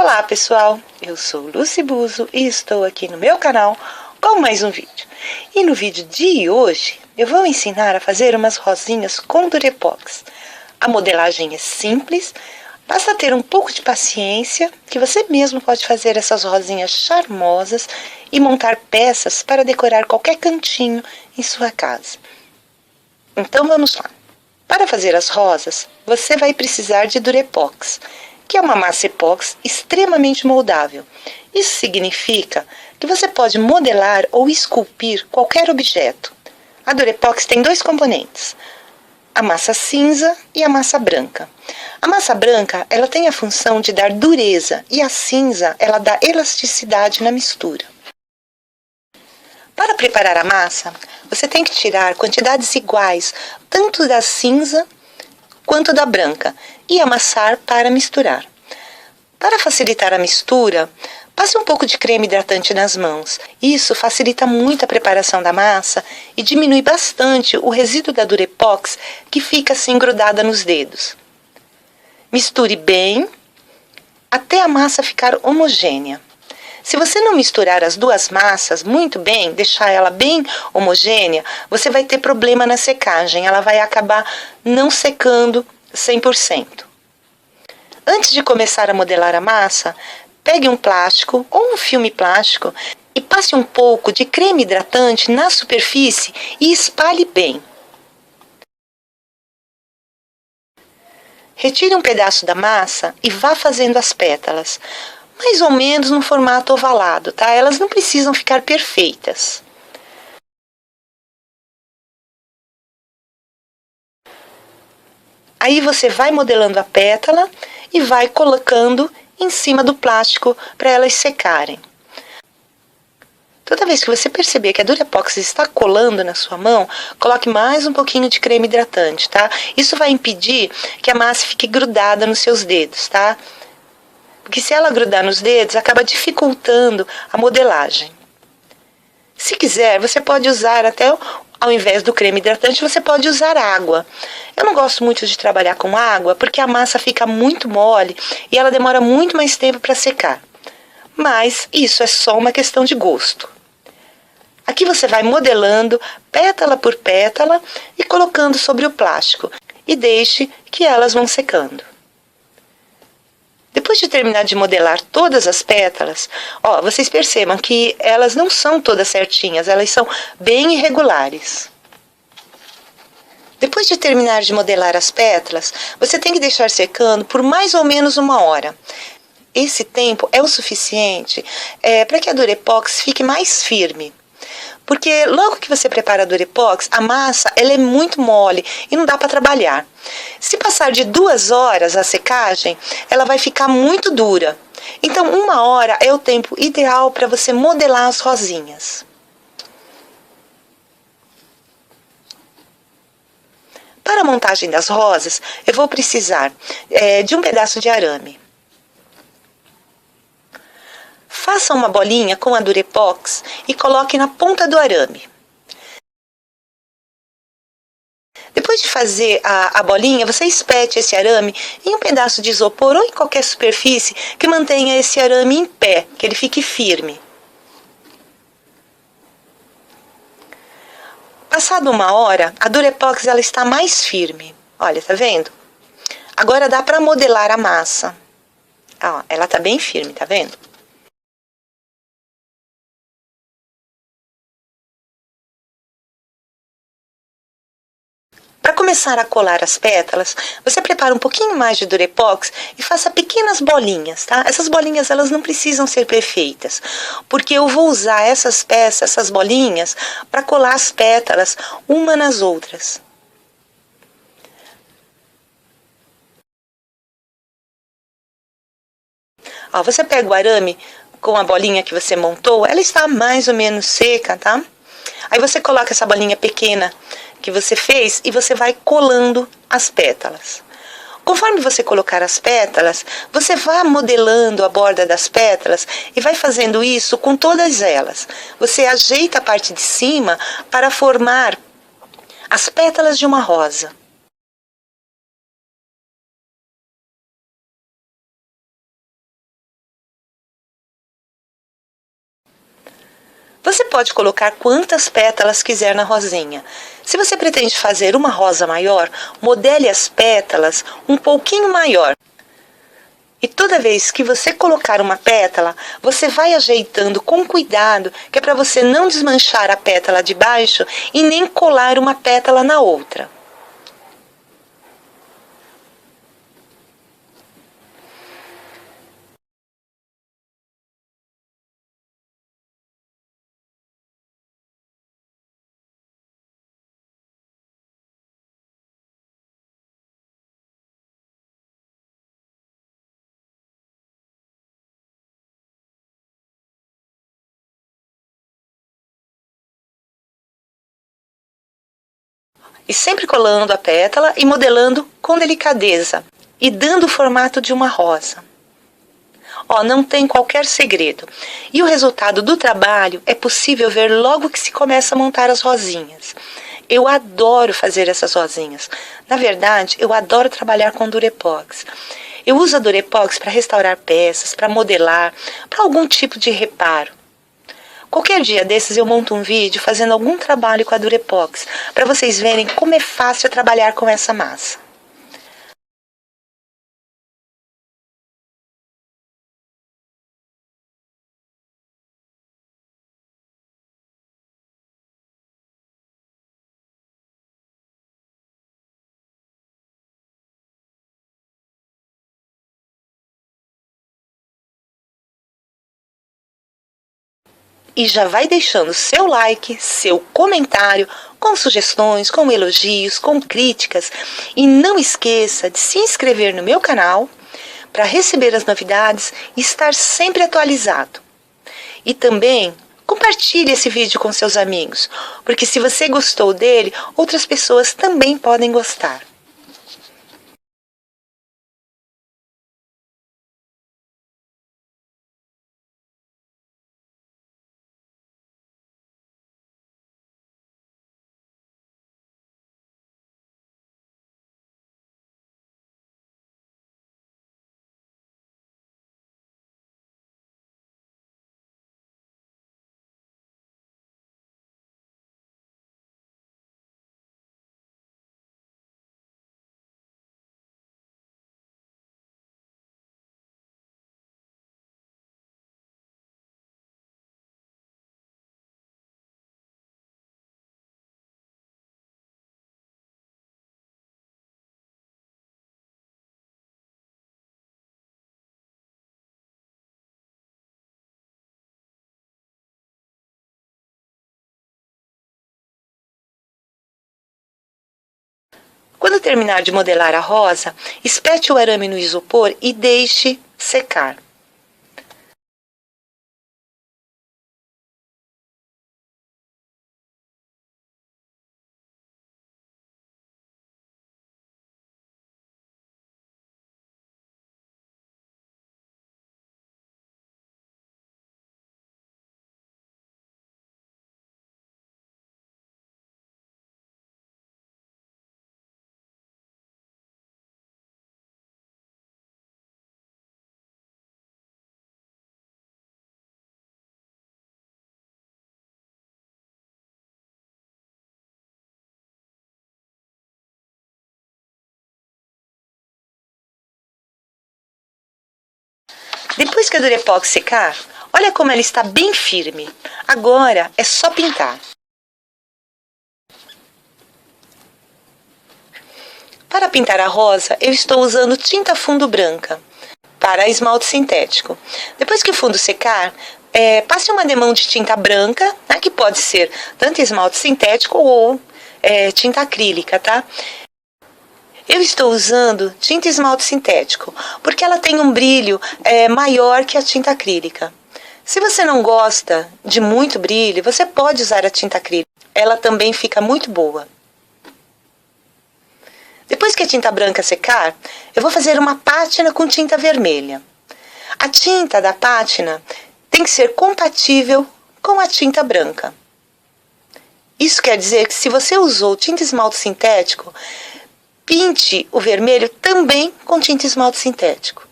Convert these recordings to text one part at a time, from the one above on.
Olá pessoal, eu sou Lucy Buzo e estou aqui no meu canal com mais um vídeo. E no vídeo de hoje eu vou ensinar a fazer umas rosinhas com Durepox. A modelagem é simples, basta ter um pouco de paciência que você mesmo pode fazer essas rosinhas charmosas e montar peças para decorar qualquer cantinho em sua casa. Então vamos lá. Para fazer as rosas, você vai precisar de Durepox, que é uma massa epóxi extremamente moldável. Isso significa que você pode modelar ou esculpir qualquer objeto. A Durepox tem dois componentes, a massa cinza e a massa branca. A massa branca ela tem a função de dar dureza e a cinza ela dá elasticidade na mistura. Para preparar a massa, você tem que tirar quantidades iguais, tanto da cinza quanto da branca, e amassar para misturar. Para facilitar a mistura, passe um pouco de creme hidratante nas mãos. Isso facilita muito a preparação da massa e diminui bastante o resíduo da Durepox que fica assim grudada nos dedos. Misture bem até a massa ficar homogênea. Se você não misturar as duas massas muito bem, deixar ela bem homogênea, você vai ter problema na secagem, ela vai acabar não secando 100%. Antes de começar a modelar a massa, pegue um plástico ou um filme plástico e passe um pouco de creme hidratante na superfície e espalhe bem. Retire um pedaço da massa e vá fazendo as pétalas, mais ou menos no formato ovalado, tá? Elas não precisam ficar perfeitas. Aí você vai modelando a pétala e vai colocando em cima do plástico para elas secarem. Toda vez que você perceber que a Durepox está colando na sua mão, coloque mais um pouquinho de creme hidratante, tá? Isso vai impedir que a massa fique grudada nos seus dedos, tá? Porque se ela grudar nos dedos, acaba dificultando a modelagem. Se quiser, você pode usar até, ao invés do creme hidratante, você pode usar água. Eu não gosto muito de trabalhar com água, porque a massa fica muito mole e ela demora muito mais tempo para secar. Mas isso é só uma questão de gosto. Aqui você vai modelando pétala por pétala e colocando sobre o plástico. E deixe que elas vão secando. Depois de terminar de modelar todas as pétalas, vocês percebam que elas não são todas certinhas, elas são bem irregulares. Depois de terminar de modelar as pétalas, você tem que deixar secando por mais ou menos 1 hora. Esse tempo é o suficiente para que a Durepox fique mais firme. Porque logo que você prepara a Durepox, a massa ela é muito mole e não dá para trabalhar. Se passar de 2 horas a secagem, ela vai ficar muito dura. Então 1 hora é o tempo ideal para você modelar as rosinhas. Para a montagem das rosas, eu vou precisar de um pedaço de arame. Faça uma bolinha com a Durepox e coloque na ponta do arame. Depois de fazer a bolinha, você espete esse arame em um pedaço de isopor ou em qualquer superfície que mantenha esse arame em pé, que ele fique firme. Passada 1 hora, a Durepox ela está mais firme. Olha, tá vendo? Agora dá para modelar a massa. Ela está bem firme, tá vendo? Para começar a colar as pétalas, você prepara um pouquinho mais de Durepox e faça pequenas bolinhas, tá? Essas bolinhas elas não precisam ser perfeitas, porque eu vou usar essas peças, essas bolinhas, para colar as pétalas uma nas outras. Você pega o arame com a bolinha que você montou, ela está mais ou menos seca, tá? Aí você coloca essa bolinha pequena que você fez e você vai colando as pétalas. Conforme você colocar as pétalas, você vai modelando a borda das pétalas e vai fazendo isso com todas elas. Você ajeita a parte de cima para formar as pétalas de uma rosa. Você pode colocar quantas pétalas quiser na rosinha. Se você pretende fazer uma rosa maior, modele as pétalas um pouquinho maior. E toda vez que você colocar uma pétala, você vai ajeitando com cuidado, que é para você não desmanchar a pétala de baixo e nem colar uma pétala na outra. E sempre colando a pétala e modelando com delicadeza e dando o formato de uma rosa. Ó, não tem qualquer segredo. E o resultado do trabalho é possível ver logo que se começa a montar as rosinhas. Eu adoro fazer essas rosinhas. Na verdade, eu adoro trabalhar com Durepox. Eu uso a Durepox para restaurar peças, para modelar, para algum tipo de reparo. Qualquer dia desses eu monto um vídeo fazendo algum trabalho com a Durepox, para vocês verem como é fácil trabalhar com essa massa. E já vai deixando seu like, seu comentário, com sugestões, com elogios, com críticas. E não esqueça de se inscrever no meu canal para receber as novidades e estar sempre atualizado. E também compartilhe esse vídeo com seus amigos, porque se você gostou dele, outras pessoas também podem gostar. Quando terminar de modelar a rosa, espete o arame no isopor e deixe secar. Depois que a Durepox secar, olha como ela está bem firme. Agora é só pintar. Para pintar a rosa, eu estou usando tinta fundo branca para esmalte sintético. Depois que o fundo secar, passe uma demão de tinta branca, né, que pode ser tanto esmalte sintético ou tinta acrílica, tá? Eu estou usando tinta esmalte sintético, porque ela tem um brilho maior que a tinta acrílica. Se você não gosta de muito brilho, você pode usar a tinta acrílica. Ela também fica muito boa. Depois que a tinta branca secar, eu vou fazer uma pátina com tinta vermelha. A tinta da pátina tem que ser compatível com a tinta branca. Isso quer dizer que se você usou tinta esmalte sintético, pinte o vermelho também com tinta esmalte sintético.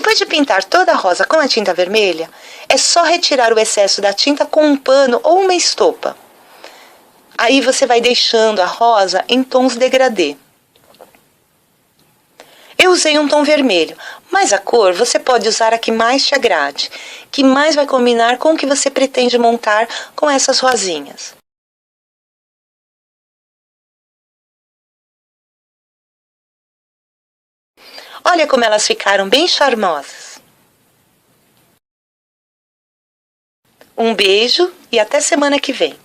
Depois de pintar toda a rosa com a tinta vermelha, é só retirar o excesso da tinta com um pano ou uma estopa. Aí você vai deixando a rosa em tons degradê. Eu usei um tom vermelho, mas a cor você pode usar a que mais te agrade, que mais vai combinar com o que você pretende montar com essas rosinhas. Olha como elas ficaram bem charmosas. Um beijo e até semana que vem.